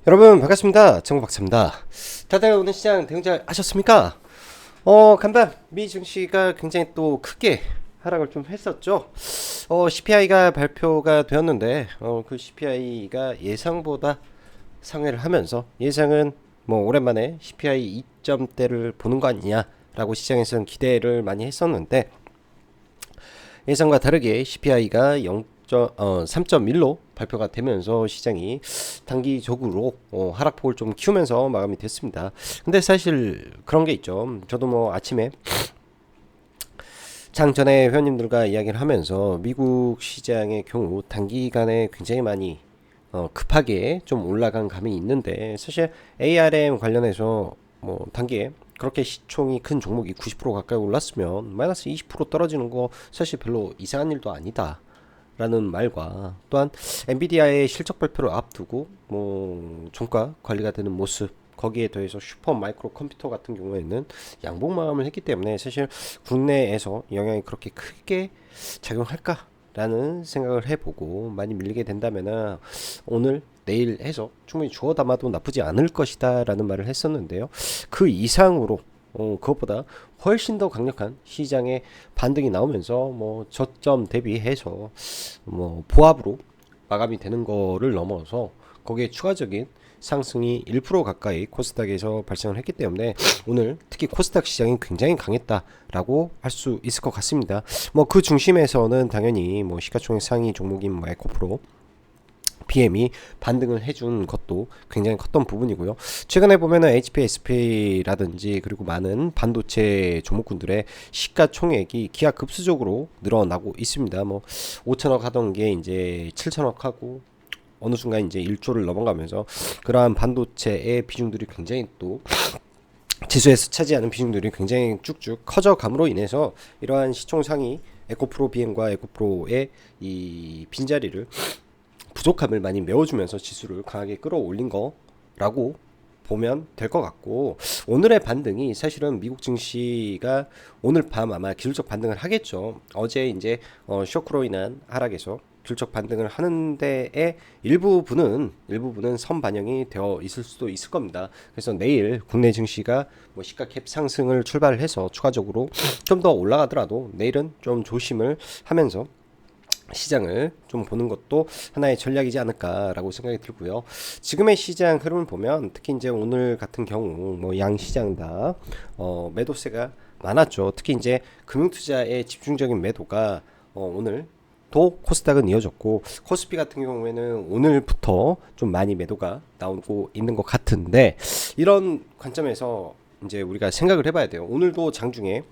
여러분 반갑습니다. 정박사입니다. 다들 오늘 시장 대응 잘 하셨습니까? 간밤 미 증시가 굉장히 또 크게 하락을 좀 했었죠. CPI가 발표가 되었는데 그 CPI가 예상보다 상회를 하면서 예상은 뭐 오랜만에 CPI 2점대를 보는 거 아니냐라고 시장에서는 기대를 많이 했었는데 예상과 다르게 CPI가 3.1로 발표가 되면서 시장이 단기적으로 하락폭을 좀 키우면서 마감이 됐습니다. 근데 사실 그런 게 있죠. 저도 뭐 아침에 장전에 회원님들과 이야기를 하면서 미국 시장의 경우 단기간에 굉장히 많이 급하게 좀 올라간 감이 있는데 사실 ARM 관련해서 뭐 단기에 그렇게 시총이 큰 종목이 90% 가까이 올랐으면 마이너스 20% 떨어지는 거 사실 별로 이상한 일도 아니다. 라는 말과 또한 엔비디아의 실적 발표를 앞두고 뭐 종가 관리가 되는 모습 거기에 더해서 슈퍼 마이크로 컴퓨터 같은 경우에는 양봉 마감을 했기 때문에 사실 국내에서 영향이 그렇게 크게 작용할까라는 생각을 해보고 많이 밀리게 된다면은 오늘 내일 해서 충분히 주워 담아도 나쁘지 않을 것이다 라는 말을 했었는데요. 그 이상으로 그것보다 훨씬 더 강력한 시장의 반등이 나오면서 뭐 저점 대비해서 뭐 보합으로 마감이 되는 거를 넘어서 거기에 추가적인 상승이 1% 가까이 코스닥에서 발생을 했기 때문에 오늘 특히 코스닥 시장이 굉장히 강했다라고 할 수 있을 것 같습니다. 뭐 그 중심에서는 당연히 뭐 시가총액 상위 종목인 뭐 에코프로 BM이 반등을 해준 것도 굉장히 컸던 부분이고요. 최근에 보면은 HPSP라든지 그리고 많은 반도체 종목군들의 시가총액이 기하급수적으로 늘어나고 있습니다. 뭐 5천억 하던 게 이제 7천억 하고 어느 순간 이제 1조를 넘어가면서 그러한 반도체의 비중들이 굉장히 또 지수에서 차지하는 비중들이 굉장히 쭉쭉 커져감으로 인해서 이러한 시총 상위 에코프로 BM과 에코프로의 이 빈자리를 부족함을 많이 메워주면서 지수를 강하게 끌어올린 거라고 보면 될 것 같고 오늘의 반등이 사실은 미국 증시가 오늘 밤 아마 기술적 반등을 하겠죠. 어제 이제 쇼크로 인한 하락에서 기술적 반등을 하는데에 일부분은 선반영이 되어 있을 수도 있을 겁니다. 그래서 내일 국내 증시가 뭐 시가 캡 상승을 출발해서 추가적으로 좀 더 올라가더라도 내일은 좀 조심을 하면서 시장을 좀 보는 것도 하나의 전략이지 않을까라고 생각이 들고요. 지금의 시장 흐름을 보면 특히 이제 오늘 같은 경우 뭐 양 시장 다 매도세가 많았죠. 특히 이제 금융투자의 집중적인 매도가 오늘 또 코스닥은 이어졌고 코스피 같은 경우에는 오늘부터 좀 많이 매도가 나오고 있는 것 같은데 이런 관점에서 이제 우리가 생각을 해봐야 돼요. 오늘도 장중에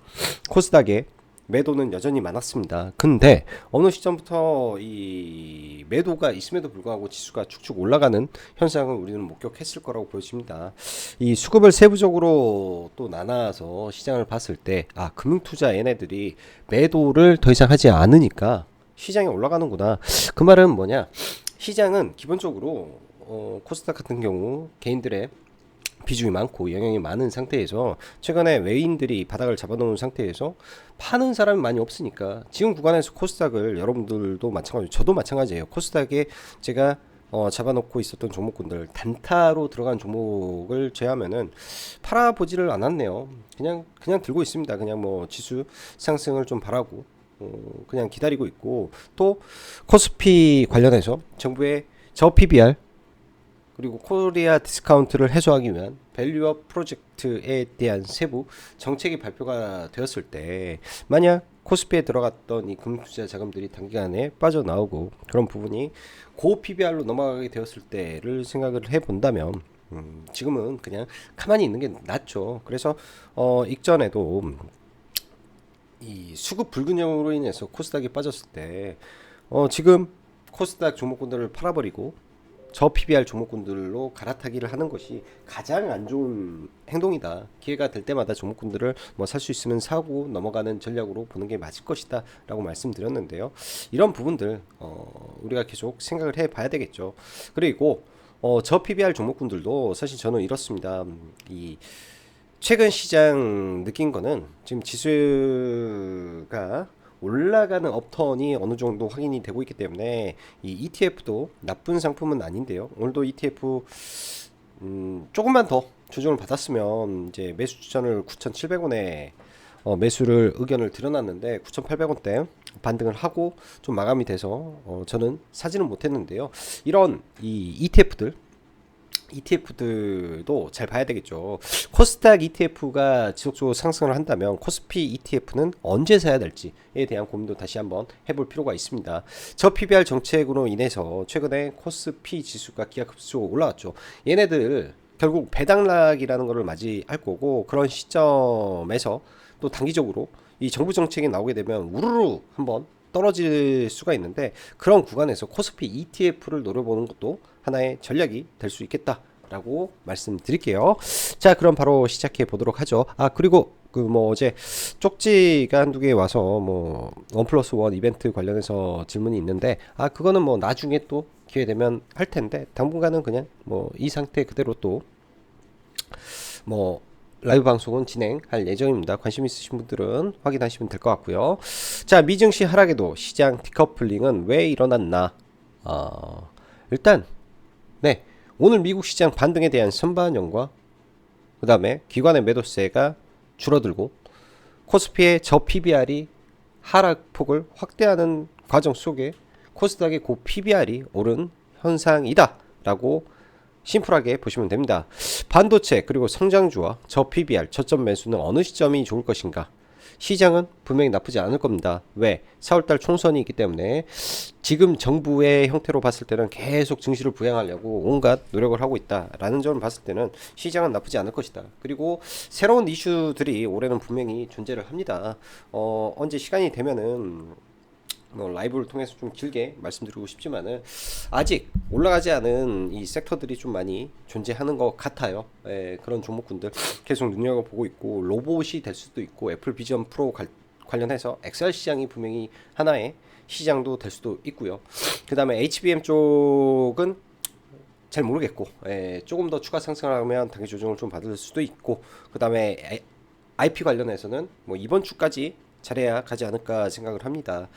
코스닥에 매도는 여전히 많았습니다. 근데 어느 시점부터 이 매도가 있음에도 불구하고 지수가 축축 올라가는 현상을 우리는 목격했을 거라고 보여집니다. 이 수급을 세부적으로 또 나눠서 시장을 봤을 때 금융투자 얘네들이 매도를 더 이상 하지 않으니까 시장이 올라가는구나. 그 말은 뭐냐? 시장은 기본적으로 코스닥 같은 경우 개인들의 비중이 많고 영향이 많은 상태에서 최근에 외인들이 바닥을 잡아놓은 상태에서 파는 사람이 많이 없으니까 지금 구간에서 코스닥을 여러분들도 마찬가지고 저도 마찬가지예요. 코스닥에 제가 잡아놓고 있었던 종목군들 단타로 들어간 종목을 제하면은 팔아보지를 않았네요. 그냥 들고 있습니다. 그냥 뭐 지수 상승을 좀 바라고 그냥 기다리고 있고 또 코스피 관련해서 정부의 저 PBR 그리고 코리아 디스카운트를 해소하기 위한 밸류업 프로젝트에 대한 세부 정책이 발표가 되었을 때 만약 코스피에 들어갔던 이 금융투자 자금들이 단기간에 빠져나오고 그런 부분이 고 PBR로 넘어가게 되었을 때를 생각을 해본다면 지금은 그냥 가만히 있는 게 낫죠. 그래서 익전에도 이 수급 불균형으로 인해서 코스닥이 빠졌을 때 지금 코스닥 종목군들을 팔아버리고 저 PBR 종목군들로 갈아타기를 하는 것이 가장 안 좋은 행동이다. 기회가 될 때마다 종목군들을 뭐 살 수 있으면 사고 넘어가는 전략으로 보는 게 맞을 것이다 라고 말씀드렸는데요. 이런 부분들 우리가 계속 생각을 해봐야 되겠죠. 그리고 저 PBR 종목군들도 사실 저는 이렇습니다. 이 최근 시장 느낀 거는 지금 지수가 올라가는 업턴이 어느 정도 확인이 되고 있기 때문에 이 ETF도 나쁜 상품은 아닌데요. 오늘도 ETF 조금만 더 조정을 받았으면 이제 매수 추천을 9,700원에 매수를 의견을 드려놨는데 9,800원대 반등을 하고 좀 마감이 돼서 저는 사지는 못했는데요. 이런 이 ETF들도 잘 봐야 되겠죠. 코스닥 ETF가 지속적으로 상승을 한다면 코스피 ETF는 언제 사야 될지에 대한 고민도 다시 한번 해볼 필요가 있습니다. 저 PBR 정책으로 인해서 최근에 코스피 지수가 기하급수적으로 올라왔죠. 얘네들 결국 배당락이라는 것을 맞이할 거고, 그런 시점에서 또 단기적으로 이 정부 정책이 나오게 되면 우르르 한번 떨어질 수가 있는데, 그런 구간에서 코스피 ETF를 노려보는 것도 하나의 전략이 될 수 있겠다라고 말씀드릴게요. 자, 그럼 바로 시작해 보도록 하죠. 그리고 그 뭐 어제 쪽지가 한두 개 와서 뭐 1+1 이벤트 관련해서 질문이 있는데, 그거는 뭐 나중에 또 기회 되면 할 텐데, 당분간은 그냥 뭐 이 상태 그대로 또 뭐 라이브 방송은 진행할 예정입니다. 관심 있으신 분들은 확인하시면 될 것 같고요. 자, 미증시 하락에도 시장 디커플링은 왜 일어났나? 일단 네, 오늘 미국 시장 반등에 대한 선반영과 그 다음에 기관의 매도세가 줄어들고 코스피의 저 PBR이 하락폭을 확대하는 과정 속에 코스닥의 고 PBR이 오른 현상이다 라고 심플하게 보시면 됩니다. 반도체 그리고 성장주와 저 PBR, 저점 매수는 어느 시점이 좋을 것인가? 시장은 분명히 나쁘지 않을 겁니다. 왜? 4월달 총선이 있기 때문에 지금 정부의 형태로 봤을 때는 계속 증시를 부양하려고 온갖 노력을 하고 있다라는 점을 봤을 때는 시장은 나쁘지 않을 것이다. 그리고 새로운 이슈들이 올해는 분명히 존재를 합니다. 언제 시간이 되면은 뭐 라이브를 통해서 좀 길게 말씀드리고 싶지만은 아직 올라가지 않은 이 섹터들이 좀 많이 존재하는 것 같아요. 그런 종목군들 계속 눈여겨보고 있고, 로봇이 될 수도 있고, 애플 비전 프로 관련해서 XR 시장이 분명히 하나의 시장도 될 수도 있고요. 그 다음에 HBM 쪽은 잘 모르겠고, 조금 더 추가 상승을 하면 단기 조정을 좀 받을 수도 있고, 그 다음에 IP 관련해서는 뭐 이번 주까지 잘해야 가지 않을까 생각을 합니다.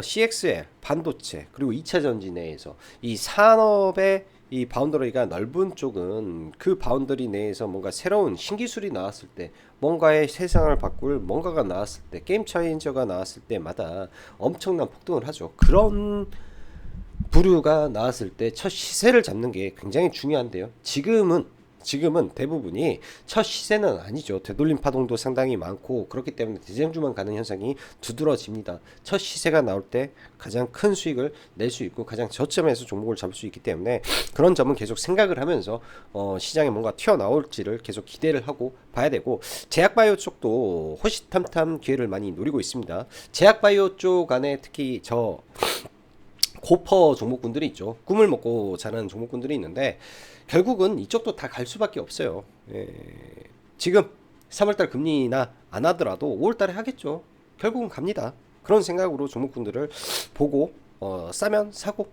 CXL, 반도체, 그리고 2차 전지 내에서 이 산업의 이 바운더리가 넓은 쪽은 그 바운더리 내에서 뭔가 새로운 신기술이 나왔을 때, 뭔가의 세상을 바꿀 뭔가가 나왔을 때, 게임 차인저가 나왔을 때마다 엄청난 폭등을 하죠. 그런 부류가 나왔을 때 첫 시세를 잡는 게 굉장히 중요한데요. 지금은 대부분이 첫 시세는 아니죠. 되돌림 파동도 상당히 많고, 그렇기 때문에 대장주만 가는 현상이 두드러집니다. 첫 시세가 나올 때 가장 큰 수익을 낼 수 있고, 가장 저점에서 종목을 잡을 수 있기 때문에 그런 점은 계속 생각을 하면서 시장에 뭔가 튀어나올지를 계속 기대를 하고 봐야 되고, 제약바이오 쪽도 호시탐탐 기회를 많이 노리고 있습니다. 제약바이오 쪽 안에 특히 저 고퍼 종목군들이 있죠. 꿈을 먹고 자라는 종목군들이 있는데, 결국은 이쪽도 다 갈 수밖에 없어요. 지금 3월달 금리 인하 안 하더라도 5월달에 하겠죠. 결국은 갑니다. 그런 생각으로 종목군들을 보고 싸면 사고,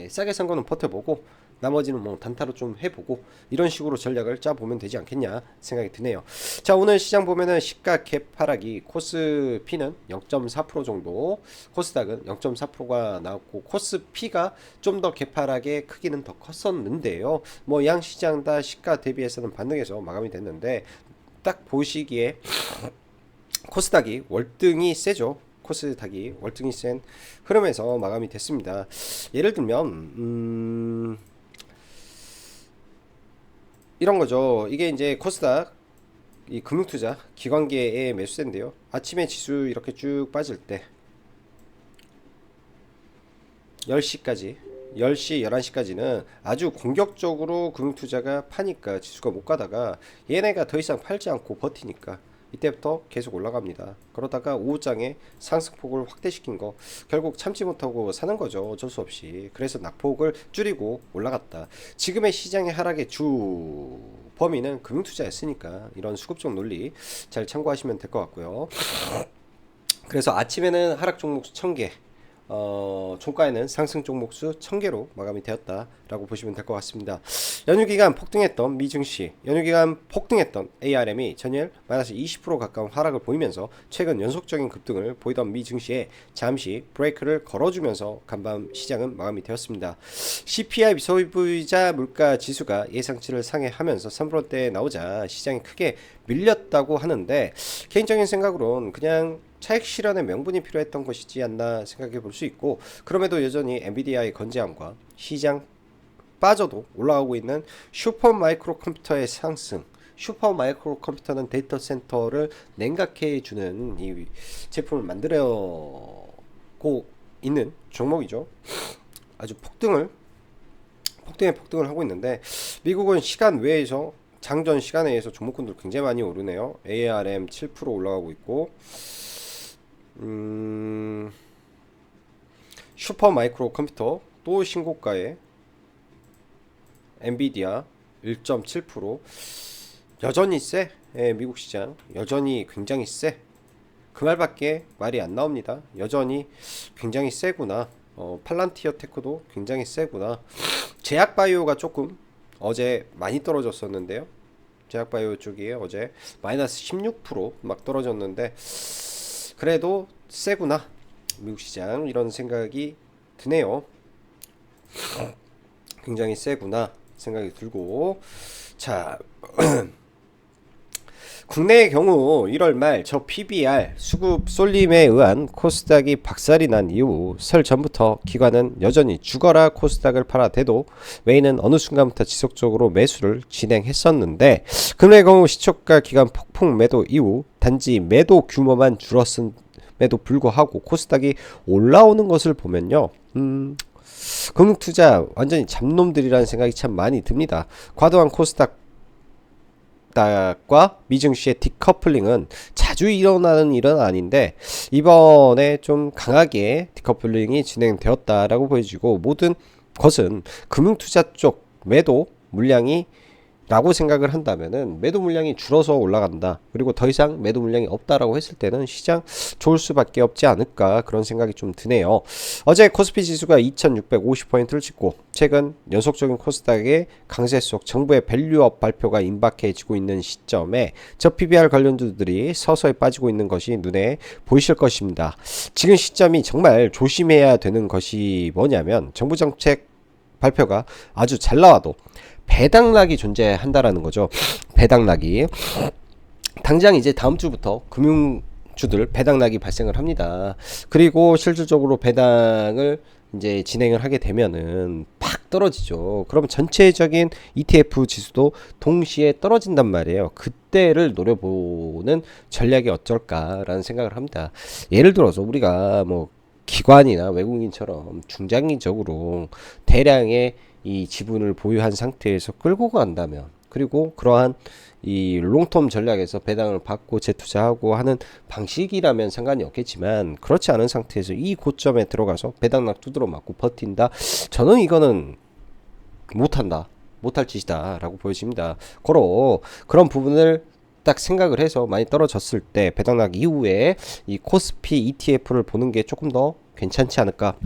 싸게 산 거는 버텨보고, 나머지는 뭐 단타로 좀 해보고, 이런 식으로 전략을 짜보면 되지 않겠냐 생각이 드네요. 자, 오늘 시장 보면은 시가 갭 하락이 코스피는 0.4% 정도, 코스닥은 0.4%가 나왔고, 코스피가 좀 더 갭 하락의 크기는 더 컸었는데요. 뭐 양 시장 다 시가 대비해서는 반등해서 마감이 됐는데, 딱 보시기에 코스닥이 월등히 세죠. 코스닥이 월등히 센 흐름에서 마감이 됐습니다. 예를 들면 이런 거죠. 이게 이제 코스닥 이 금융투자 기관계의 매수세인데요. 아침에 지수 이렇게 쭉 빠질 때 10시까지 10시 11시까지는 아주 공격적으로 금융투자가 파니까 지수가 못 가다가, 얘네가 더 이상 팔지 않고 버티니까 이때부터 계속 올라갑니다. 그러다가 오후장에 상승폭을 확대시킨 거 결국 참지 못하고 사는 거죠. 어쩔 수 없이. 그래서 낙폭을 줄이고 올라갔다. 지금의 시장의 하락의 주 범위는 금융투자였으니까 이런 수급적 논리 잘 참고하시면 될 것 같고요. 그래서 아침에는 하락 종목 1000개, 종가에는 상승 종목 수 1000개로 마감이 되었다라고 보시면 될 것 같습니다. 연휴기간 폭등했던 미증시, 연휴기간 폭등했던 ARM이 전일 마이너스 20% 가까운 하락을 보이면서 최근 연속적인 급등을 보이던 미증시에 잠시 브레이크를 걸어주면서 간밤 시장은 마감이 되었습니다. CPI 소비자 물가 지수가 예상치를 상회하면서 3%대에 나오자 시장이 크게 밀렸다고 하는데, 개인적인 생각으론 그냥 차익 실현의 명분이 필요했던 것이지 않나 생각해 볼 수 있고, 그럼에도 여전히 엔비디아의 건재함과 시장 빠져도 올라가고 있는 슈퍼 마이크로 컴퓨터의 상승, 슈퍼 마이크로 컴퓨터는 데이터 센터를 냉각해 주는 이 제품을 만들고 있는 종목이죠. 아주 폭등을 하고 있는데, 미국은 시간 외에서 장전 시간에 의해서 종목군들 굉장히 많이 오르네요. ARM 7% 올라가고 있고, 슈퍼 마이크로 컴퓨터 또 신고가에, 엔비디아 1.7%, 여전히 세. 예, 미국 시장 여전히 굉장히 세. 그 말밖에 말이 안 나옵니다. 여전히 굉장히 세구나. 팔란티어 테크도 굉장히 세구나. 제약바이오가 조금 어제 많이 떨어졌었는데요. 제약바이오 쪽이 어제 마이너스 16%막 떨어졌는데, 그래도 세구나 미국 시장, 이런 생각이 드네요. 굉장히 세구나 생각이 들고, 자 국내의 경우 1월 말 저 PBR 수급 쏠림에 의한 코스닥이 박살이 난 이후 설 전부터 기관은 여전히 죽어라 코스닥을 팔아대도 외인은 어느 순간부터 지속적으로 매수를 진행했었는데, 국내의 경우 시초가 기간 폭풍 매도 이후 단지 매도 규모만 줄었음에도 불구하고 코스닥이 올라오는 것을 보면요, 금융투자 완전히 잡놈들이라는 생각이 참 많이 듭니다. 과도한 코스닥 과 미증시의 디커플링은 자주 일어나는 일은 아닌데, 이번에 좀 강하게 디커플링이 진행되었다라고 보여지고, 모든 것은 금융투자 쪽 매도 물량이 라고 생각을 한다면은 매도 물량이 줄어서 올라간다, 그리고 더 이상 매도 물량이 없다라고 했을 때는 시장 좋을 수밖에 없지 않을까, 그런 생각이 좀 드네요. 어제 코스피 지수가 2650포인트를 찍고, 최근 연속적인 코스닥의 강세 속 정부의 밸류업 발표가 임박해지고 있는 시점에 저 PBR 관련주들이 서서히 빠지고 있는 것이 눈에 보이실 것입니다. 지금 시점이 정말 조심해야 되는 것이 뭐냐면, 정부 정책 발표가 아주 잘 나와도 배당락이 존재한다라는 거죠. 배당락이 당장 이제 다음 주부터 금융주들 배당락이 발생을 합니다. 그리고 실질적으로 배당을 이제 진행을 하게 되면은 팍 떨어지죠. 그러면 전체적인 ETF 지수도 동시에 떨어진단 말이에요. 그때를 노려보는 전략이 어쩔까라는 생각을 합니다. 예를 들어서 우리가 뭐 기관이나 외국인처럼 중장기적으로 대량의 이 지분을 보유한 상태에서 끌고 간다면, 그리고 그러한 이 롱텀 전략에서 배당을 받고 재투자하고 하는 방식이라면 상관이 없겠지만, 그렇지 않은 상태에서 이 고점에 들어가서 배당락 두드러 맞고 버틴다, 저는 이거는 못할 짓이다 라고 보여집니다. 그런 부분을 딱 생각을 해서 많이 떨어졌을 때 배당락 이후에 이 코스피 ETF를 보는 게 조금 더 괜찮지 않을까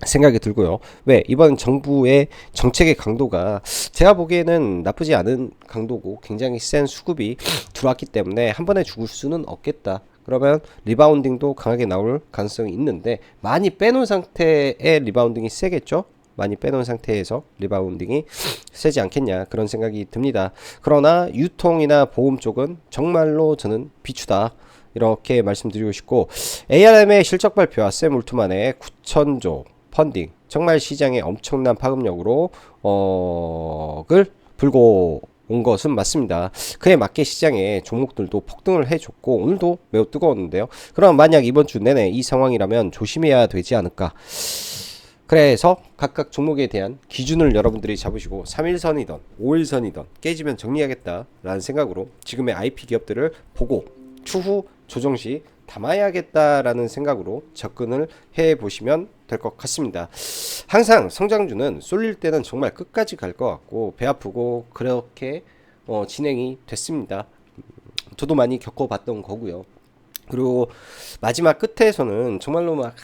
생각이 들고요. 왜? 이번 정부의 정책의 강도가 제가 보기에는 나쁘지 않은 강도고, 굉장히 센 수급이 들어왔기 때문에 한 번에 죽을 수는 없겠다. 그러면 리바운딩도 강하게 나올 가능성이 있는데, 많이 빼놓은 상태의 리바운딩이 세겠죠? 많이 빼놓은 상태에서 리바운딩이 세지 않겠냐, 그런 생각이 듭니다. 그러나 유통이나 보험 쪽은 정말로 저는 비추다, 이렇게 말씀드리고 싶고, ARM의 실적 발표와 샘 울트만의 9천조 펀딩, 정말 시장에 엄청난 파급력으로 을 불고 온 것은 맞습니다. 그에 맞게 시장의 종목들도 폭등을 해줬고, 오늘도 매우 뜨거웠는데요. 그럼 만약 이번 주 내내 이 상황이라면 조심해야 되지 않을까. 그래서 각각 종목에 대한 기준을 여러분들이 잡으시고 3일선이던 5일선이던 깨지면 정리하겠다라는 생각으로 지금의 IP 기업들을 보고 추후 조정시 담아야겠다라는 생각으로 접근을 해 보시면 될 것 같습니다. 항상 성장주는 쏠릴 때는 정말 끝까지 갈 것 같고 배 아프고 그렇게 진행이 됐습니다. 저도 많이 겪어봤던 거고요. 그리고 마지막 끝에서는 정말로 막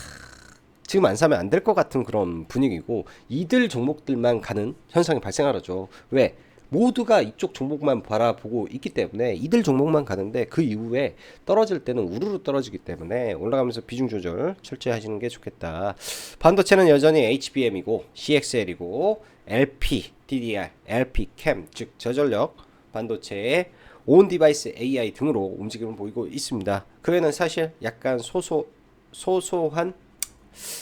지금 안 사면 안 될 것 같은 그런 분위기고 이들 종목들만 가는 현상이 발생하죠. 왜? 모두가 이쪽 종목만 바라보고 있기 때문에 이들 종목만 가는데 그 이후에 떨어질 때는 우르르 떨어지기 때문에 올라가면서 비중 조절 철저히 하시는 게 좋겠다. 반도체는 여전히 HBM이고 CXL이고 LP, DDR, LP, 캠 즉 저전력 반도체의 온 디바이스 AI 등으로 움직임을 보이고 있습니다. 그 외에는 사실 약간 소소한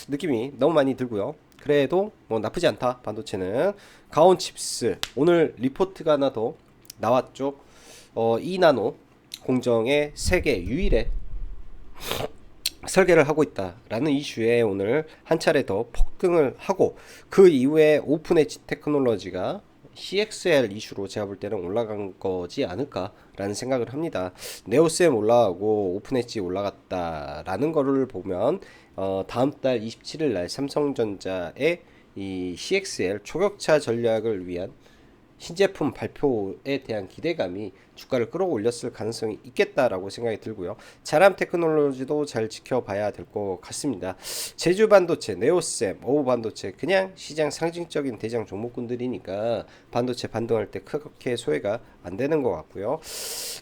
느낌이 너무 많이 들고요. 그래도 뭐 나쁘지 않다. 반도체는 가온 칩스 오늘 리포트가 하나 더 나왔죠. 2나노 공정의 세계 유일의 설계를 하고 있다라는 이슈에 오늘 한 차례 더 폭등을 하고 그 이후에 오픈 엣지 테크놀로지가 CXL 이슈로 제가 볼 때는 올라간 거지 않을까라는 생각을 합니다. 네오셈 올라가고 오픈 엣지 올라갔다라는 거를 보면 다음 달 27일 날 삼성전자의 이 CXL 초격차 전략을 위한 신제품 발표에 대한 기대감이 주가를 끌어올렸을 가능성이 있겠다라고 생각이 들고요. 자람 테크놀로지도 잘 지켜봐야 될 것 같습니다. 제주 반도체, 네오셈, 오우 반도체 그냥 시장 상징적인 대장 종목군들이니까 반도체 반등할 때 크게 소외가 안 되는 것 같고요.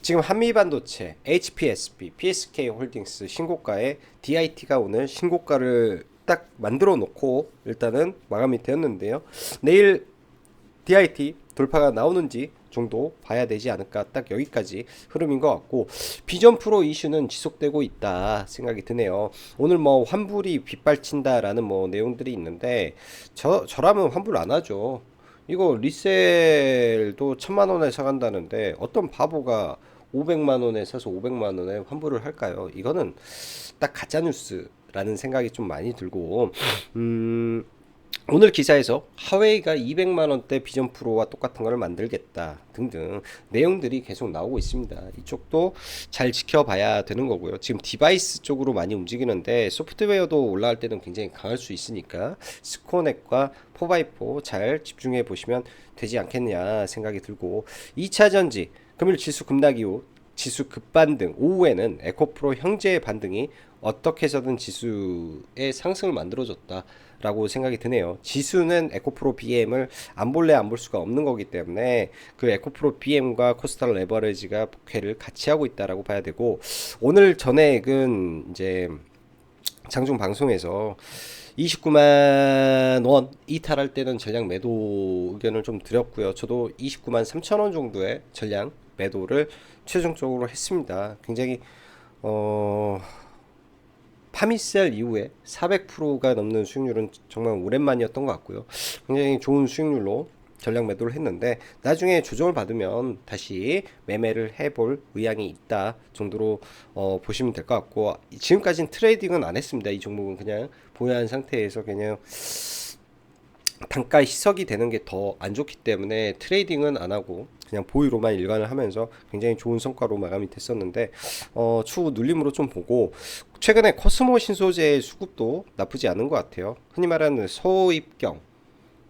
지금 한미 반도체, HPSB, PSK 홀딩스 신고가에 DIT가 오늘 신고가를 딱 만들어 놓고 일단은 마감이 되었는데요. 내일 DIT 돌파가 나오는지 정도 봐야 되지 않을까. 딱 여기까지 흐름인 것 같고 비전 프로 이슈는 지속되고 있다 생각이 드네요. 오늘 뭐 환불이 빗발친다라는 뭐 내용들이 있는데 저라면 환불 안 하죠. 이거 리셀도 1000만원에 사간다는데 어떤 바보가 500만원에 사서 500만원에 환불을 할까요? 이거는 딱 가짜뉴스라는 생각이 좀 많이 들고 오늘 기사에서 하웨이가 200만원대 비전 프로와 똑같은 걸 만들겠다 등등 내용들이 계속 나오고 있습니다. 이쪽도 잘 지켜봐야 되는 거고요. 지금 디바이스 쪽으로 많이 움직이는데 소프트웨어도 올라갈 때는 굉장히 강할 수 있으니까 스코넥과 4x4 잘 집중해 보시면 되지 않겠냐 생각이 들고 2차전지 금일 지수 급락 이후 지수 급반등 오후에는 에코프로 형제의 반등이 어떻게 해서든 지수의 상승을 만들어줬다 라고 생각이 드네요. 지수는 에코프로 BM을 안 볼래 안 볼 수가 없는 거기 때문에 그 에코프로 BM과 코스닥 레버리지가 복회를 같이 하고 있다라고 봐야 되고 오늘 전액은 이제 장중 방송에서 29만 원 이탈할 때는 전량 매도 의견을 좀 드렸고요. 저도 29만 3천 원 정도의 전량 매도를 최종적으로 했습니다. 굉장히 파미셀 이후에 400%가 넘는 수익률은 정말 오랜만이었던 것 같고요. 굉장히 좋은 수익률로 전략 매도를 했는데 나중에 조정을 받으면 다시 매매를 해볼 의향이 있다 정도로 보시면 될 것 같고 지금까지는 트레이딩은 안 했습니다. 이 종목은 그냥 보유한 상태에서 그냥 단가 희석이 되는 게 더 안 좋기 때문에 트레이딩은 안 하고 그냥 보유로만 일관을 하면서 굉장히 좋은 성과로 마감이 됐었는데 추후 눌림으로 좀 보고 최근에 코스모 신소재의 수급도 나쁘지 않은 것 같아요. 흔히 말하는 소입경,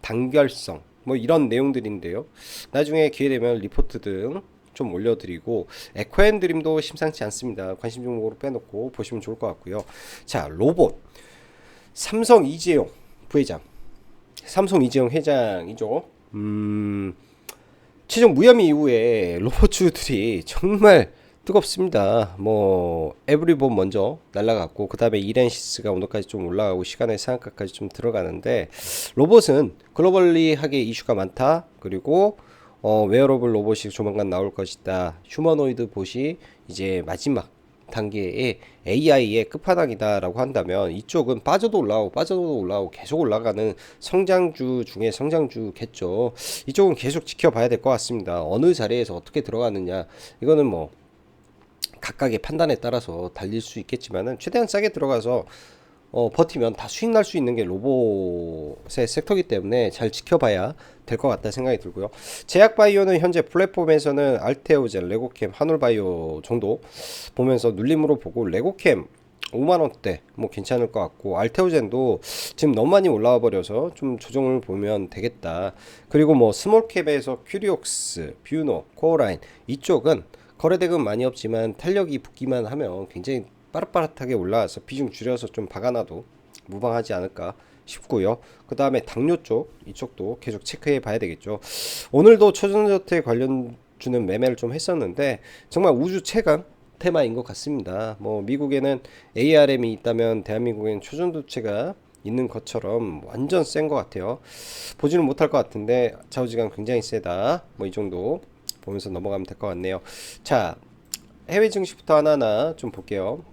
단결성 뭐 이런 내용들인데요. 나중에 기회 되면 리포트 등 좀 올려드리고 에코앤드림도 심상치 않습니다. 관심 종목으로 빼놓고 보시면 좋을 것 같고요. 자 로봇 삼성 이재용 부회장 삼성 이재용 회장이죠. 최종 무혐의 이후에 로봇주들이 정말 뜨겁습니다. 뭐 에브리본 먼저 날라갔고 그 다음에 이렌시스가 오늘까지 좀 올라가고 시간의 상한가까지 좀 들어가는데 로봇은 글로벌리하게 이슈가 많다. 그리고 웨어러블 로봇이 조만간 나올 것이다. 휴머노이드 봇이 이제 마지막 단계의 AI의 끝판왕이다라고 한다면 이쪽은 빠져도 올라가고 계속 올라가는 성장주 중에 성장주겠죠. 이쪽은 계속 지켜봐야 될 것 같습니다. 어느 자리에서 어떻게 들어가느냐 이거는 뭐 각각의 판단에 따라서 달릴 수 있겠지만은 최대한 싸게 들어가서 버티면 다 수익 날 수 있는 게 로봇의 섹터이기 때문에 잘 지켜봐야 될 것 같다 생각이 들고요. 제약바이오는 현재 플랫폼에서는 알테오젠, 레고캠, 한올바이오 정도 보면서 눌림으로 보고 레고캠 5만원대 뭐 괜찮을 것 같고 알테오젠도 지금 너무 많이 올라와 버려서 좀 조정을 보면 되겠다. 그리고 뭐 스몰캡에서 큐리옥스, 뷰노, 코어라인 이쪽은 거래대금 많이 없지만 탄력이 붙기만 하면 굉장히 빠릇빠릇하게 올라와서 비중 줄여서 좀 박아놔도 무방하지 않을까 싶고요. 그 다음에 당뇨 쪽 이쪽도 계속 체크해 봐야 되겠죠. 오늘도 초전자태 관련 주는 매매를 좀 했었는데 정말 우주 최강 테마인 것 같습니다. 뭐 미국에는 ARM이 있다면 대한민국에는 초전도체가 있는 것처럼 완전 센 것 같아요. 보지는 못할 것 같은데 좌우지간 굉장히 세다. 뭐 이 정도 보면서 넘어가면 될 것 같네요. 자, 해외 증시부터 하나하나 좀 볼게요.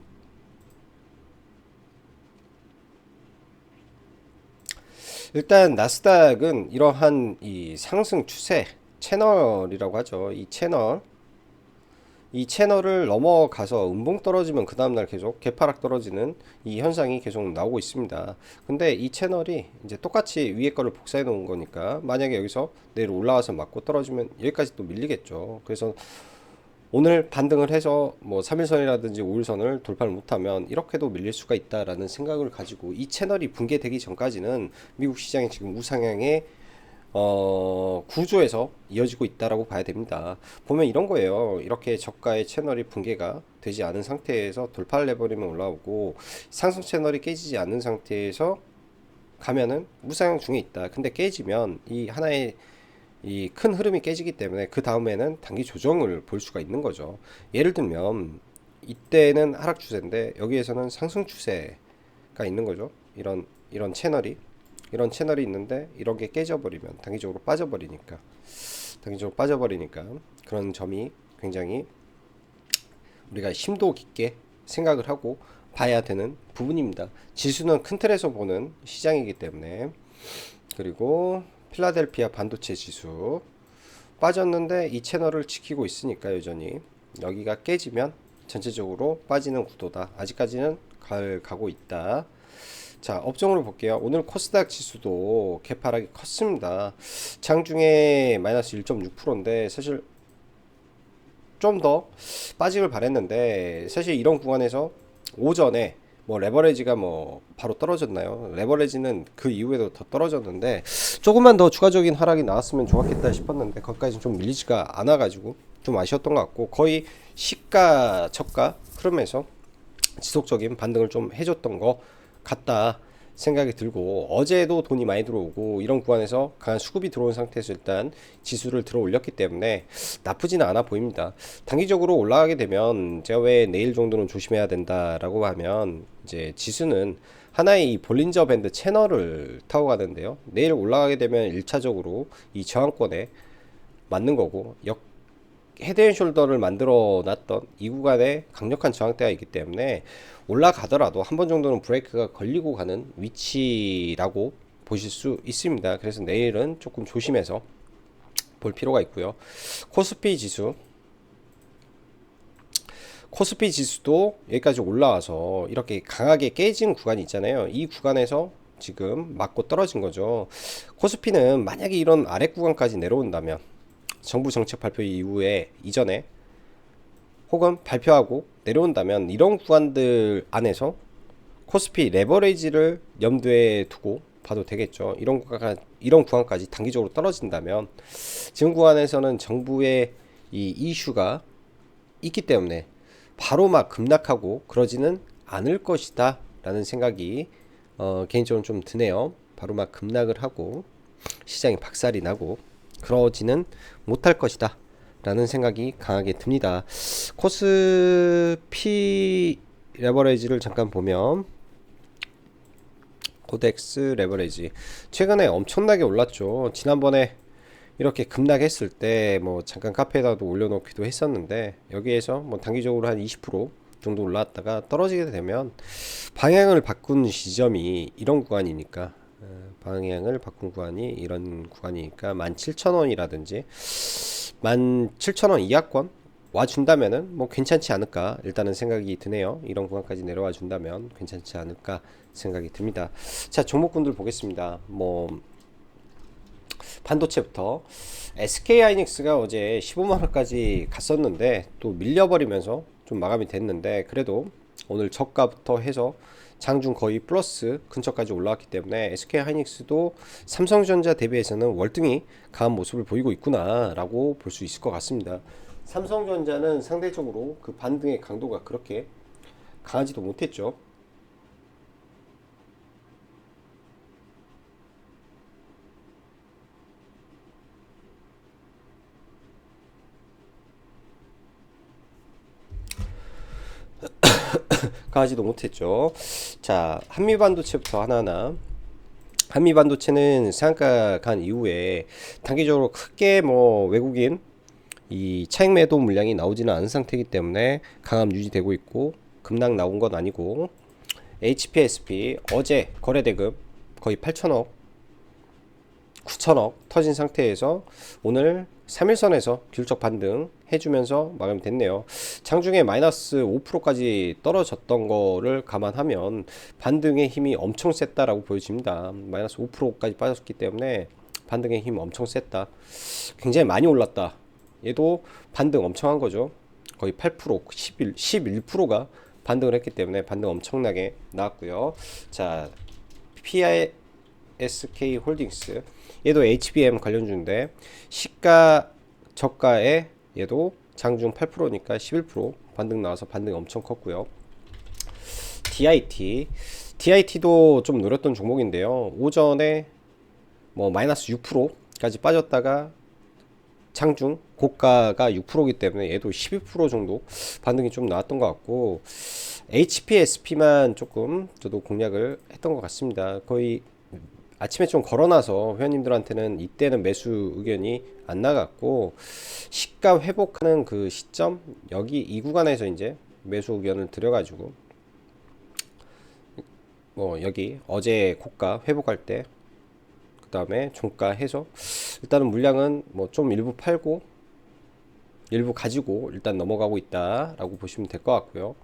일단 나스닥은 이러한 이 상승 추세 채널이라고 하죠. 이 채널을 넘어가서 음봉 떨어지면 그 다음날 계속 개파락 떨어지는 이 현상이 계속 나오고 있습니다. 근데 이 채널이 이제 똑같이 위에 거를 복사해 놓은 거니까 만약에 여기서 내일 올라와서 맞고 떨어지면 여기까지 또 밀리겠죠. 그래서 오늘 반등을 해서 뭐 3일선이라든지 5일선을 돌파를 못하면 이렇게도 밀릴 수가 있다라는 생각을 가지고 이 채널이 붕괴되기 전까지는 미국 시장이 지금 우상향의 구조에서 이어지고 있다라고 봐야 됩니다. 보면 이런 거예요. 이렇게 저가의 채널이 붕괴가 되지 않은 상태에서 돌파를 해버리면 올라오고 상승 채널이 깨지지 않는 상태에서 가면은 우상향 중에 있다. 근데 깨지면 이 하나의 이 큰 흐름이 깨지기 때문에 그 다음에는 단기 조정을 볼 수가 있는 거죠. 예를 들면 이때는 하락 추세인데 여기에서는 상승 추세가 있는 거죠. 이런 채널이 있는데 이런 게 깨져버리면 단기적으로 빠져버리니까 그런 점이 굉장히 우리가 심도 깊게 생각을 하고 봐야 되는 부분입니다. 지수는 큰 틀에서 보는 시장이기 때문에. 그리고 필라델피아 반도체 지수 빠졌는데 이 채널을 지키고 있으니까 여전히 여기가 깨지면 전체적으로 빠지는 구도다. 아직까지는 가고 있다. 자, 업종으로 볼게요. 오늘 코스닥 지수도 개파락이 컸습니다. 장중에 마이너스 1.6%인데 사실 좀 더 빠지길 바랬는데 사실 이런 구간에서 오전에 뭐 레버리지가 뭐 바로 떨어졌나요? 레버리지는 그 이후에도 더 떨어졌는데 조금만 더 추가적인 하락이 나왔으면 좋았겠다 싶었는데 거기까지 좀 밀리지가 않아가지고 좀 아쉬웠던 것 같고 거의 시가 저가 흐름에서 지속적인 반등을 좀 해줬던 것 같다 생각이 들고 어제도 돈이 많이 들어오고 이런 구간에서 강한 수급이 들어온 상태에서 일단 지수를 들어 올렸기 때문에 나쁘지는 않아 보입니다. 단기적으로 올라가게 되면 제가 왜 내일 정도는 조심해야 된다라고 하면 이제 지수는 하나의 이 볼린저 밴드 채널을 타고 가는데요. 내일 올라가게 되면 1차적으로 이 저항권에 맞는 거고 헤드앤숄더를 만들어 놨던 이 구간에 강력한 저항대가 있기 때문에 올라가더라도 한 번 정도는 브레이크가 걸리고 가는 위치라고 보실 수 있습니다. 그래서 내일은 조금 조심해서 볼 필요가 있고요. 코스피 지수도 여기까지 올라와서 이렇게 강하게 깨진 구간이 있잖아요. 이 구간에서 지금 맞고 떨어진 거죠. 코스피는 만약에 이런 아래 구간까지 내려온다면 정부 정책 발표 이전에 혹은 발표하고 내려온다면 이런 구간들 안에서 코스피 레버리지를 염두에 두고 봐도 되겠죠. 이런 구간까지 단기적으로 떨어진다면 지금 구간에서는 정부의 이 이슈가 있기 때문에 바로 막 급락하고 그러지는 않을 것이다 라는 생각이 개인적으로 좀 드네요. 바로 막 급락을 하고 시장이 박살이 나고 그러지는 못할 것이다 라는 생각이 강하게 듭니다. 코스피 레버리지를 잠깐 보면 코덱스 레버리지 최근에 엄청나게 올랐죠. 지난번에 이렇게 급락했을 때 뭐 잠깐 카페에다도 올려놓기도 했었는데 여기에서 뭐 단기적으로 한 20% 정도 올라왔다가 떨어지게 되면 방향을 바꾼 지점이 이런 구간이니까 방향을 바꾼 구간이 이런 구간이니까 17,000원이라든지 17,000원 이하권 와준다면은 뭐 괜찮지 않을까 일단은 생각이 드네요. 이런 구간까지 내려와 준다면 괜찮지 않을까 생각이 듭니다. 자, 종목군들 보겠습니다. 뭐 반도체부터 SK하이닉스가 어제 15만원까지 갔었는데 또 밀려버리면서 좀 마감이 됐는데 그래도 오늘 저가부터 해서 장중 거의 플러스 근처까지 올라왔기 때문에 SK하이닉스도 삼성전자 대비해서는 월등히 강한 모습을 보이고 있구나 라고 볼 수 있을 것 같습니다. 삼성전자는 상대적으로 그 반등의 강도가 그렇게 강하지도 못했죠. 가지도 못했죠. 자, 한미반도체부터 하나하나. 한미반도체는 상한가 간 이후에 단기적으로 크게 뭐 외국인 이 차익 매도 물량이 나오지는 않은 상태이기 때문에 강함 유지되고 있고, 급락 나온 건 아니고, HPSP 어제 거래대금 거의 8천억 9천억 터진 상태에서 오늘 3일선에서 기술적 반등 해주면서 마감이 됐네요. 장중에 마이너스 5%까지 떨어졌던 거를 감안하면 반등의 힘이 엄청 셌다라고 보여집니다. 마이너스 5%까지 빠졌기 때문에 반등의 힘 엄청 셌다. 굉장히 많이 올랐다. 얘도 반등 엄청 한 거죠. 거의 8%, 11%가 반등을 했기 때문에 반등 엄청나게 나왔고요. 자, PISK 홀딩스 얘도 HBM 관련주인데 시가 저가에 얘도 장중 8%니까 11% 반등 나와서 반등 엄청 컸고요. DIT도 좀 노렸던 종목인데요. 오전에 뭐 마이너스 6%까지 빠졌다가 장중 고가가 6%이기 때문에 얘도 12% 정도 반등이 좀 나왔던 것 같고, HPSP만 조금 저도 공략을 했던 것 같습니다. 거의 아침에 좀 걸어놔서 회원님들한테는 이때는 매수 의견이 안 나갔고, 시가 회복하는 그 시점 여기 이 구간에서 이제 매수 의견을 드려가지고 뭐 여기 어제 고가 회복할 때 그 다음에 종가 해서 일단은 물량은 뭐 좀 일부 팔고 일부 가지고 일단 넘어가고 있다라고 보시면 될 것 같고요.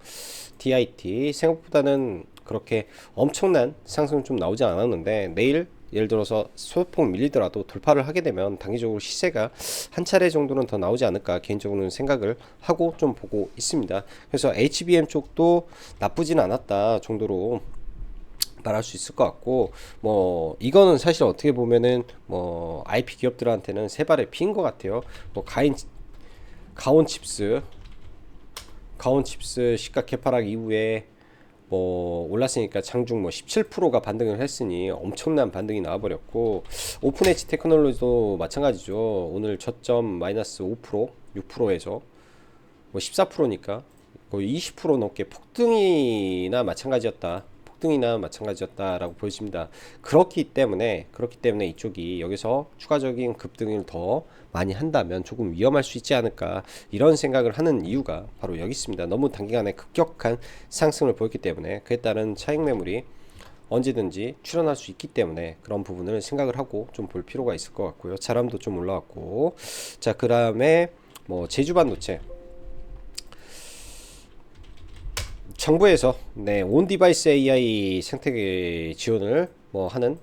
DIT 생각보다는 그렇게 엄청난 상승은 좀 나오지 않았는데, 내일 예를 들어서 소폭 밀리더라도 돌파를 하게 되면 단기적으로 시세가 한 차례 정도는 더 나오지 않을까 개인적으로는 생각을 하고 좀 보고 있습니다. 그래서 HBM 쪽도 나쁘진 않았다 정도로 말할 수 있을 것 같고, 뭐 이거는 사실 어떻게 보면은 뭐 IP 기업들한테는 세 발의 피인 것 같아요. 뭐 가온칩스 시가 개파락 이후에 뭐 올랐으니까 장중 뭐 17%가 반등을 했으니 엄청난 반등이 나와버렸고, 오픈 엣지 테크놀로지도 마찬가지죠. 오늘 저점 마이너스 5% 6%에서 뭐 14%니까 거의 20% 넘게 폭등이나 마찬가지였다라고 보여집니다. 그렇기 때문에 이쪽이 여기서 추가적인 급등을 더 많이 한다면 조금 위험할 수 있지 않을까, 이런 생각을 하는 이유가 바로 여기 있습니다. 너무 단기간에 급격한 상승을 보였기 때문에 그에 따른 차익 매물이 언제든지 출현할 수 있기 때문에 그런 부분을 생각을 하고 좀 볼 필요가 있을 것 같고요. 자람도 좀 올라왔고, 자, 그 다음에 뭐 제주반도체 정부에서 온 디바이스 AI 생태계 지원을 뭐 하는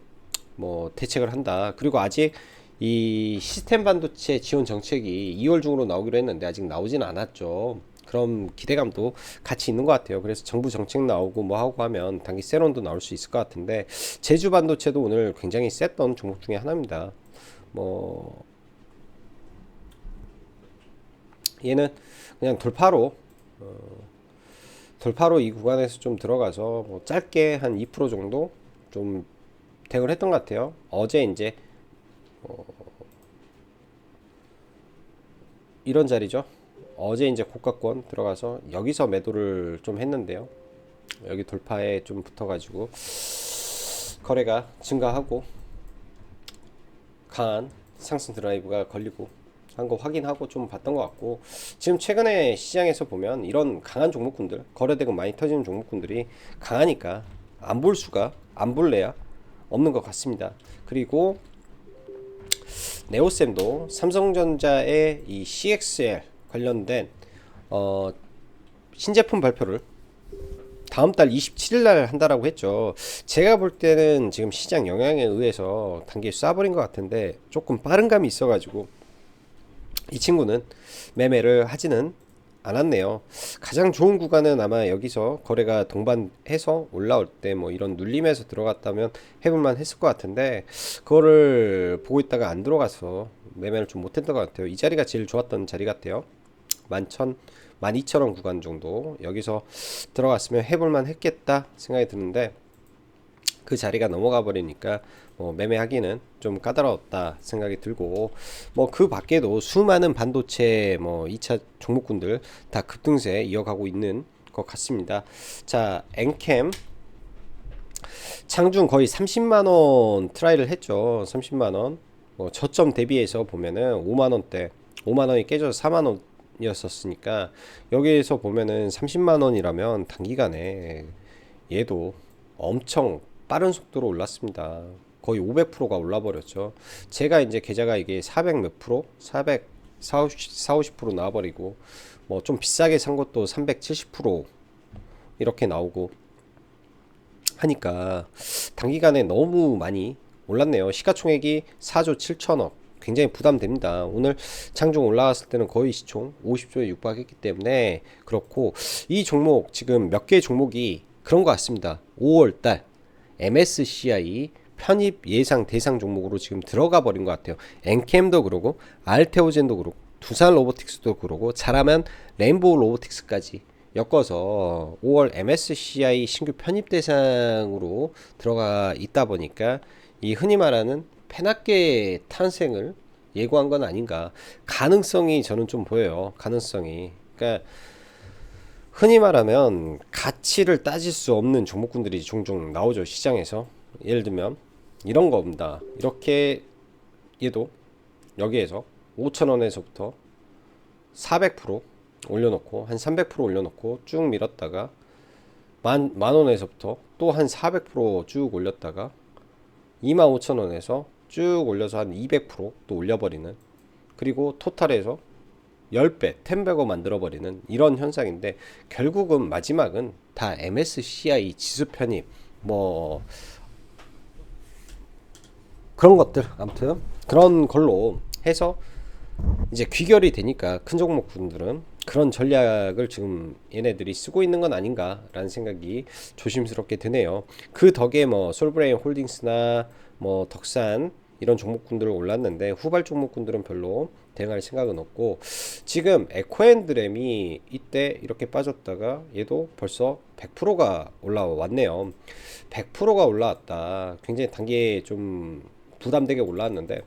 뭐 대책을 한다. 그리고 아직 이 시스템 반도체 지원 정책이 2월 중으로 나오기로 했는데 아직 나오진 않았죠. 그럼 기대감도 같이 있는 것 같아요. 그래서 정부 정책 나오고 뭐 하고 하면 단기 세론도 나올 수 있을 것 같은데, 제주 반도체도 오늘 굉장히 셌던 종목 중에 하나입니다. 뭐 얘는 그냥 돌파로 이 구간에서 좀 들어가서 뭐 짧게 한 2% 정도 좀 대응을 했던 것 같아요. 어제 이제 이런 자리죠. 어제 이제 고가권 들어가서 여기서 매도를 좀 했는데요. 여기 돌파에 좀 붙어가지고 거래가 증가하고 강한 상승 드라이브가 걸리고 한 거 확인하고 좀 봤던 것 같고, 지금 최근에 시장에서 보면 이런 강한 종목군들, 거래대금 많이 터지는 종목군들이 강하니까 안 볼래야 없는 것 같습니다. 그리고 네오셈도 삼성전자의 이 CXL 관련된 신제품 발표를 다음 달 27일 날 한다라고 했죠. 제가 볼 때는 지금 시장 영향에 의해서 단기에 쏴버린 것 같은데 조금 빠른 감이 있어가지고 이 친구는 매매를 하지는 않았네요. 가장 좋은 구간은 아마 여기서 거래가 동반해서 올라올 때 뭐 이런 눌림에서 들어갔다면 해볼만 했을 것 같은데, 그거를 보고 있다가 안 들어가서 매매를 좀 못했던 것 같아요. 이 자리가 제일 좋았던 자리 같아요. 12,000원 구간 정도 여기서 들어갔으면 해볼만 했겠다 생각이 드는데, 그 자리가 넘어가 버리니까 뭐 매매하기는 좀 까다로웠다 생각이 들고, 뭐 그 밖에도 수많은 반도체 뭐 2차 종목군들 다 급등세 이어가고 있는 것 같습니다. 자, 엔캠 장중 거의 30만원 트라이를 했죠. 30만원. 뭐 저점 대비해서 보면은 5만원대, 5만원이 깨져서 4만원이었었으니까 여기에서 보면은 30만원이라면 단기간에 얘도 엄청 빠른 속도로 올랐습니다. 거의 500%가 올라버렸죠. 제가 이제 계좌가 이게 400 몇 프로, 400, 50% 나와버리고, 뭐 좀 비싸게 산 것도 370% 이렇게 나오고 하니까 단기간에 너무 많이 올랐네요. 시가총액이 4조 7천억. 굉장히 부담됩니다. 오늘 장중 올라갔을 때는 거의 시총 50조에 육박했기 때문에 그렇고, 이 종목 지금 몇 개 종목이 그런 것 같습니다. 5월달 MSCI 편입 예상 대상 종목으로 지금 들어가 버린 것 같아요. 엔캠도 그러고 알테오젠도 그러고 두산 로보틱스도 그러고 잘하면 레인보우 로보틱스까지 엮어서 5월 MSCI 신규 편입 대상으로 들어가 있다 보니까 이 흔히 말하는 페나께 탄생을 예고한 건 아닌가. 가능성이 저는 좀 보여요. 가능성이. 그러니까 흔히 말하면 가치를 따질 수 없는 종목군들이 종종 나오죠, 시장에서. 예를 들면 이런 겁니다. 이렇게 얘도 여기에서 5천원에서부터 400% 올려놓고 한 300% 올려놓고 쭉 밀었다가 만원에서부터 또 한 400%쭉 올렸다가 25,000원에서 쭉 올려서 한 200%또 올려버리는, 그리고 토탈에서 10배, 10배고 만들어버리는 이런 현상인데, 결국은 마지막은 다 MSCI 지수 편입 뭐 그런 것들, 아무튼 그런 걸로 해서 이제 귀결이 되니까 큰 종목분들은 그런 전략을 지금 얘네들이 쓰고 있는 건 아닌가라는 생각이 조심스럽게 드네요. 그 덕에 뭐 솔브레인 홀딩스나 뭐 덕산 이런 종목군들 올랐는데 후발 종목군들은 별로 대응할 생각은 없고, 지금 에코앤드램이 이때 이렇게 빠졌다가 얘도 벌써 100%가 올라왔네요. 100%가 올라왔다. 굉장히 단기에 좀 부담되게 올라왔는데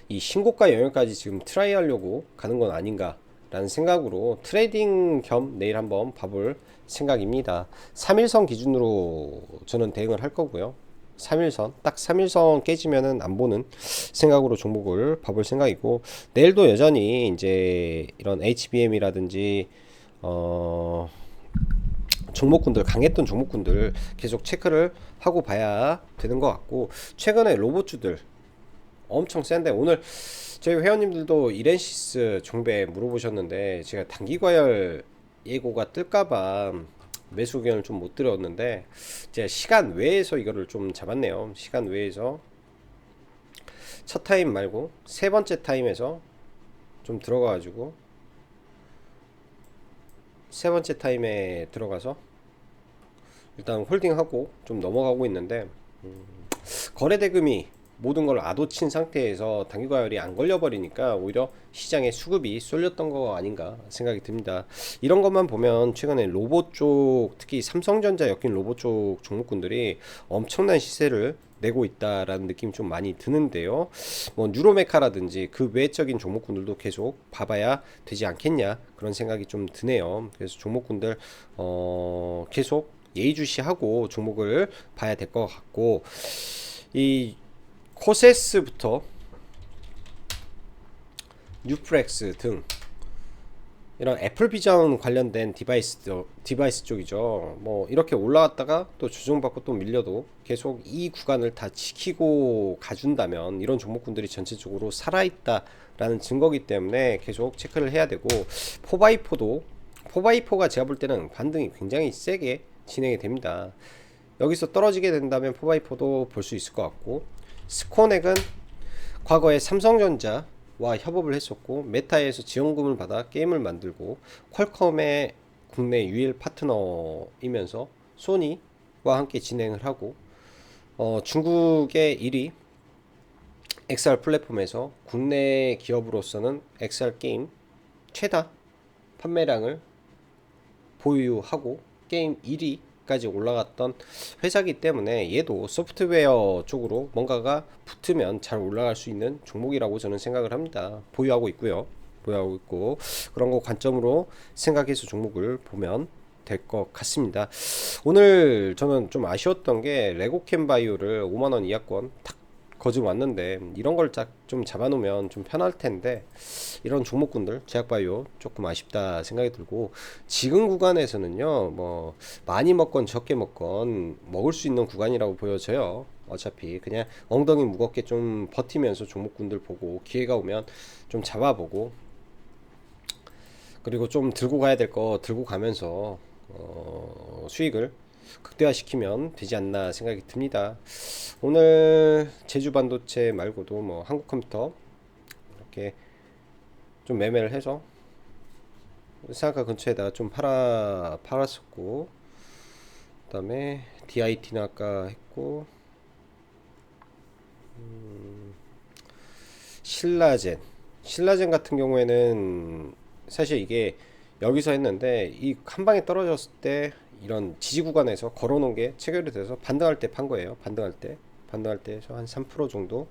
이 신고가 영역까지 지금 트라이 하려고 가는 건 아닌가 라는 생각으로 트레이딩 겸 내일 한번 봐볼 생각입니다. 3일선 기준으로 저는 대응을 할 거고요. 3일선 딱 3일선 깨지면은 안 보는 생각으로 종목을 봐볼 생각이고, 내일도 여전히 이제 이런 HBM이라든지 종목군들, 강했던 종목군들 계속 체크를 하고 봐야 되는 것 같고, 최근에 로봇주들 엄청 센데, 오늘 저희 회원님들도 이렌시스 종배 물어보셨는데 제가 단기과열 예고가 뜰까봐 매수 의견을 좀 못 드렸는데, 제가 시간 외에서 이거를 좀 잡았네요. 시간 외에서 첫 타임 말고 세 번째 타임에서 좀 들어가가지고 세 번째 타임에 들어가서 일단 홀딩하고 좀 넘어가고 있는데, 거래 대금이 모든 걸 아도친 상태에서 단기과열이 안 걸려버리니까 오히려 시장에 수급이 쏠렸던 거 아닌가 생각이 듭니다. 이런 것만 보면 최근에 로봇 쪽, 특히 삼성전자 엮인 로봇 쪽 종목군들이 엄청난 시세를 내고 있다라는 느낌이 좀 많이 드는데요. 뭐 뉴로메카라든지 그 외적인 종목군들도 계속 봐봐야 되지 않겠냐, 그런 생각이 좀 드네요. 그래서 종목군들 계속 예의주시하고 종목을 봐야 될 것 같고, 이 코세스부터 뉴프렉스 등 이런 애플 비전 관련된 디바이스 쪽이죠. 뭐 이렇게 올라갔다가 또 조정받고 또 밀려도 계속 이 구간을 다 지키고 가준다면 이런 종목군들이 전체적으로 살아있다라는 증거기 때문에 계속 체크를 해야 되고, 포바이포가 제가 볼 때는 반등이 굉장히 세게 진행이 됩니다. 여기서 떨어지게 된다면 포바이포도 볼 수 있을 것 같고, 스코넥은 과거에 삼성전자와 협업을 했었고 메타에서 지원금을 받아 게임을 만들고, 퀄컴의 국내 유일 파트너이면서 소니와 함께 진행을 하고, 중국의 1위 XR 플랫폼에서 국내 기업으로서는 XR 게임 최다 판매량을 보유하고 게임 1위까지 올라갔던 회사기 때문에 얘도 소프트웨어 쪽으로 뭔가가 붙으면 잘 올라갈 수 있는 종목이라고 저는 생각을 합니다. 보유하고 있고요. 보유하고 있고, 그런 거 관점으로 생각해서 종목을 보면 될 것 같습니다. 오늘 저는 좀 아쉬웠던 게 레고캠 바이오를 5만원 이하권 탁 거즘 왔는데 이런 걸 좀 잡아놓으면 좀 편할 텐데 이런 종목군들 제약바이오 조금 아쉽다 생각이 들고, 지금 구간에서는요 뭐 많이 먹건 적게 먹건 먹을 수 있는 구간이라고 보여져요. 어차피 그냥 엉덩이 무겁게 좀 버티면서 종목군들 보고 기회가 오면 좀 잡아보고, 그리고 좀 들고 가야 될 거 들고 가면서 수익을 극대화시키면 되지 않나 생각이 듭니다. 오늘 제주 반도체 말고도 뭐 한국컴퓨터 이렇게 좀 매매를 해서 상한가 근처에다 좀 팔았었고, 그다음에 DIT는 아까 했고, 신라젠 같은 경우에는 사실 이게 여기서 했는데 이 한 방에 떨어졌을 때 이런 지지 구간에서 걸어놓은 게 체결이 돼서 반등할 때 판 거예요. 반등할 때에서 한 3% 정도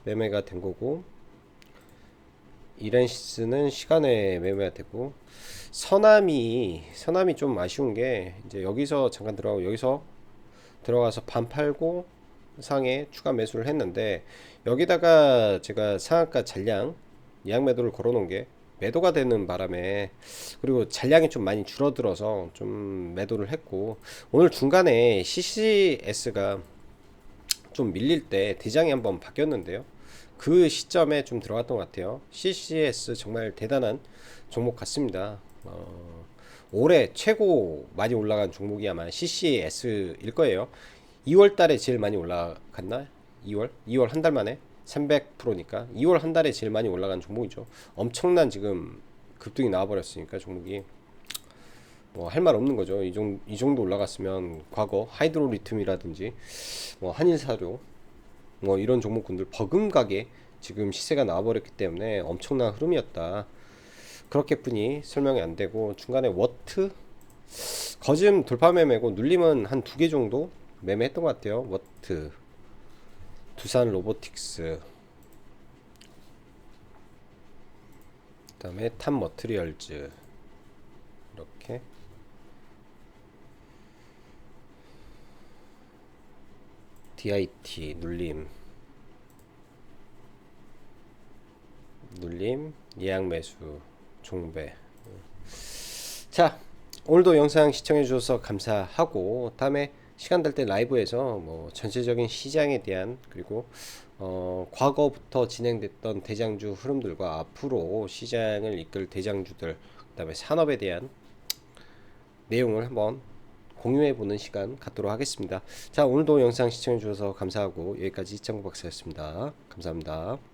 매매가 된 거고, 이렌시스는 시간에 매매가 되고, 서남이 좀 아쉬운 게 이제 여기서 잠깐 들어가고 여기서 들어가서 반 팔고 상에 추가 매수를 했는데, 여기다가 제가 상한가 잔량 예약 매도를 걸어 놓은 게 매도가 되는 바람에, 그리고 잔량이 좀 많이 줄어들어서 좀 매도를 했고, 오늘 중간에 CCS가 좀 밀릴 때 대장이 한번 바뀌었는데요, 그 시점에 좀 들어갔던 것 같아요. CCS 정말 대단한 종목 같습니다. 올해 최고 많이 올라간 종목이 아마 CCS일 거예요. 2월 달에 제일 많이 올라갔나? 2월 한 달 만에 300%니까 2월 한 달에 제일 많이 올라간 종목이죠. 엄청난 지금 급등이 나와버렸으니까 종목이 뭐 할 말 없는 거죠. 이 정도 올라갔으면 과거 하이드로리튬이라든지 뭐 한일사료 뭐 이런 종목군들 버금가게 지금 시세가 나와버렸기 때문에 엄청난 흐름이었다, 그렇게뿐이 설명이 안 되고, 중간에 워트 거즘 돌파 매매고 눌림은 한 두 개 정도 매매했던 것 같아요. 워트, 두산 로보틱스, 그 다음에 탑 머트리얼즈, 이렇게 DIT 눌림 예약 매수 종배. 자, 오늘도 영상 시청해 주셔서 감사하고, 다음에 시간 될 때 라이브에서 뭐 전체적인 시장에 대한, 그리고 과거부터 진행됐던 대장주 흐름들과 앞으로 시장을 이끌 대장주들, 그다음에 산업에 대한 내용을 한번 공유해 보는 시간 갖도록 하겠습니다. 자, 오늘도 영상 시청해 주셔서 감사하고, 여기까지 이창구 박사였습니다. 감사합니다.